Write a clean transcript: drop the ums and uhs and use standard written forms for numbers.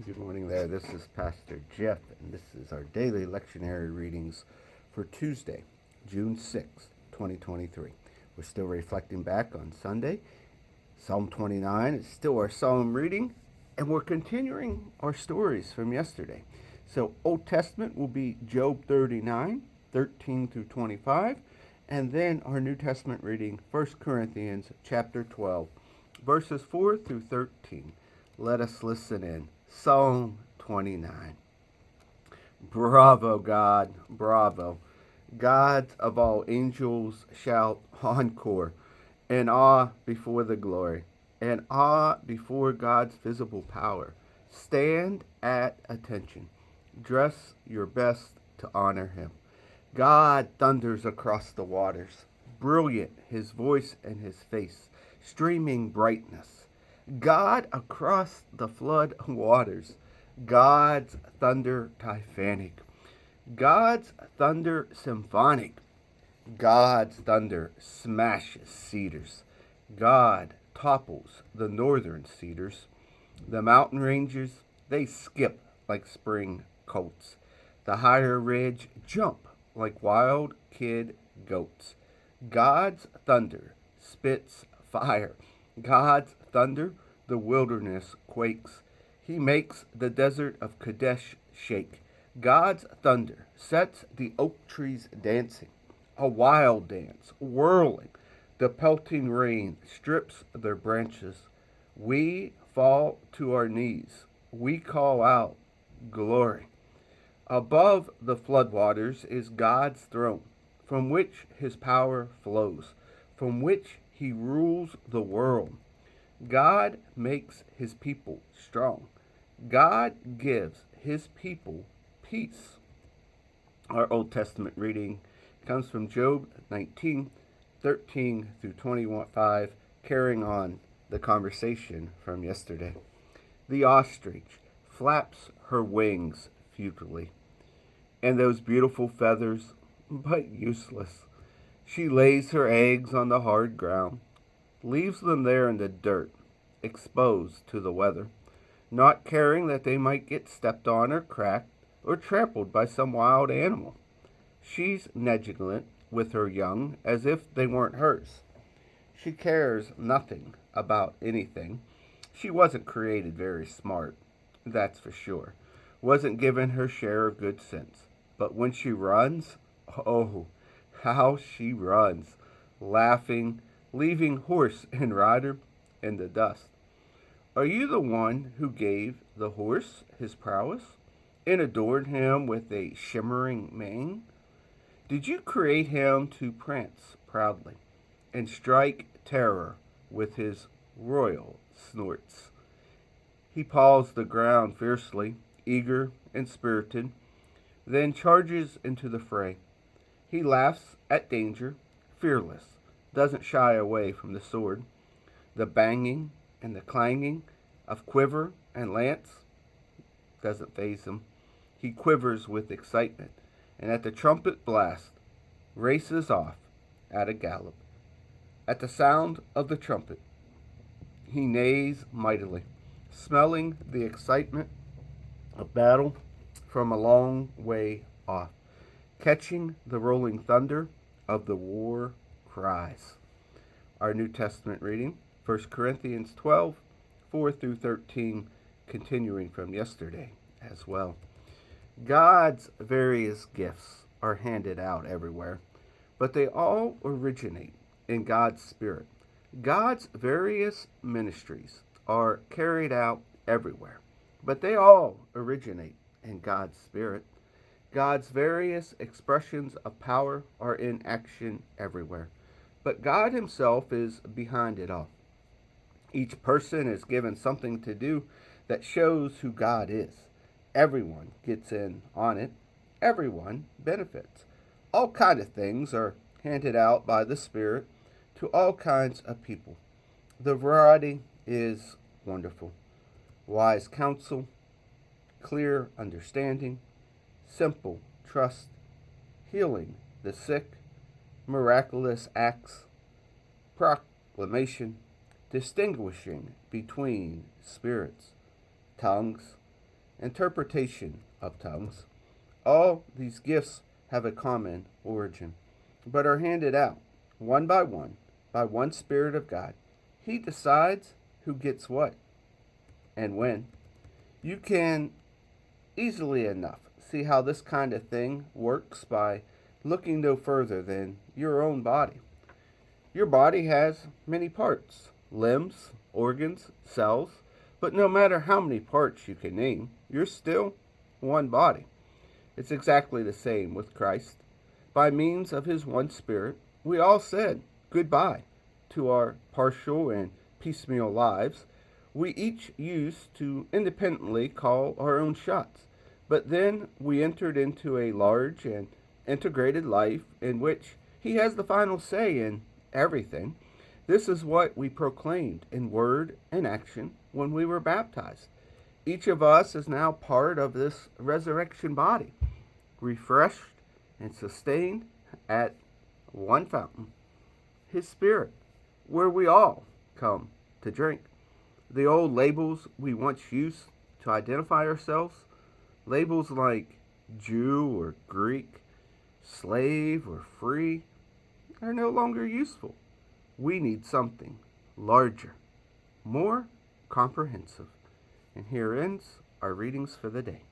Good morning there. This is Pastor Jeff, and this is our daily lectionary readings for Tuesday, June 6th, 2023. We're still reflecting back on Sunday. Psalm 29 is still our psalm reading, and we're continuing our stories from yesterday. So, Old Testament will be Job 39, 13 through 25, and then our New Testament reading, 1 Corinthians chapter 12, verses 4 through 13. Let us listen in. Psalm 29. Bravo, God, bravo. Gods of all angels shout encore, in awe before the glory, in awe before God's visible power. Stand at attention. Dress your best to honor him. God thunders across the waters, brilliant his voice and his face, streaming brightness. God across the flood waters, God's thunder typhanic, God's thunder symphonic, God's thunder smashes cedars, God topples the northern cedars. The mountain ranges, they skip like spring colts. The higher ridge jump like wild kid goats. God's thunder spits fire. God's thunder, the wilderness quakes. He makes the desert of Kadesh shake. God's thunder sets the oak trees dancing, a wild dance, whirling. The pelting rain strips their branches. We fall to our knees. We call out, glory. Above the floodwaters is God's throne, from which his power flows, from which he rules the world. God makes his people strong. God gives his people peace. Our Old Testament reading comes from Job 19, 13 through 25, carrying on the conversation from yesterday. The ostrich flaps her wings futilely, and those beautiful feathers, but useless. She lays her eggs on the hard ground, leaves them there in the dirt, exposed to the weather, not caring that they might get stepped on or cracked or trampled by some wild animal. She's negligent with her young as if they weren't hers. She cares nothing about anything. She wasn't created very smart, that's for sure. Wasn't given her share of good sense. But when she runs, oh, how she runs, laughing, leaving horse and rider in the dust. Are you the one who gave the horse his prowess and adorned him with a shimmering mane? Did you create him to prance proudly and strike terror with his royal snorts? He paws the ground fiercely, eager and spirited, then charges into the fray. He laughs at danger, fearless, doesn't shy away from the sword. The banging and the clanging of quiver and lance doesn't faze him. He quivers with excitement, and at the trumpet blast, races off at a gallop. At the sound of the trumpet, he neighs mightily, smelling the excitement of battle from a long way off, catching the rolling thunder of the war cries. Our New Testament reading, 1 Corinthians 12, 4 through 13, continuing from yesterday as well. God's various gifts are handed out everywhere, but they all originate in God's Spirit. God's various ministries are carried out everywhere, but they all originate in God's Spirit. God's various expressions of power are in action everywhere, but God himself is behind it all. Each person is given something to do that shows who God is. Everyone gets in on it. Everyone benefits. All kinds of things are handed out by the Spirit to all kinds of people. The variety is wonderful. Wise counsel, clear understanding, simple trust, healing the sick, miraculous acts, proclamation, distinguishing between spirits, tongues, interpretation of tongues. All these gifts have a common origin, but are handed out one by one Spirit of God. He decides who gets what and when. You can easily enough see how this kind of thing works by looking no further than your own body. Your body has many parts, limbs, organs, cells, but no matter how many parts you can name, you're still one body. It's exactly the same with Christ. By means of his one Spirit, we all said goodbye to our partial and piecemeal lives. We each used to independently call our own shots, but then we entered into a large and integrated life in which he has the final say in everything. This is what we proclaimed in word and action when we were baptized. Each of us is now part of this resurrection body, refreshed and sustained at one fountain, his Spirit, where we all come to drink. The old labels we once used to identify ourselves, labels like Jew or Greek, slave or free, are no longer useful. We need something larger, more comprehensive. And here ends our readings for the day.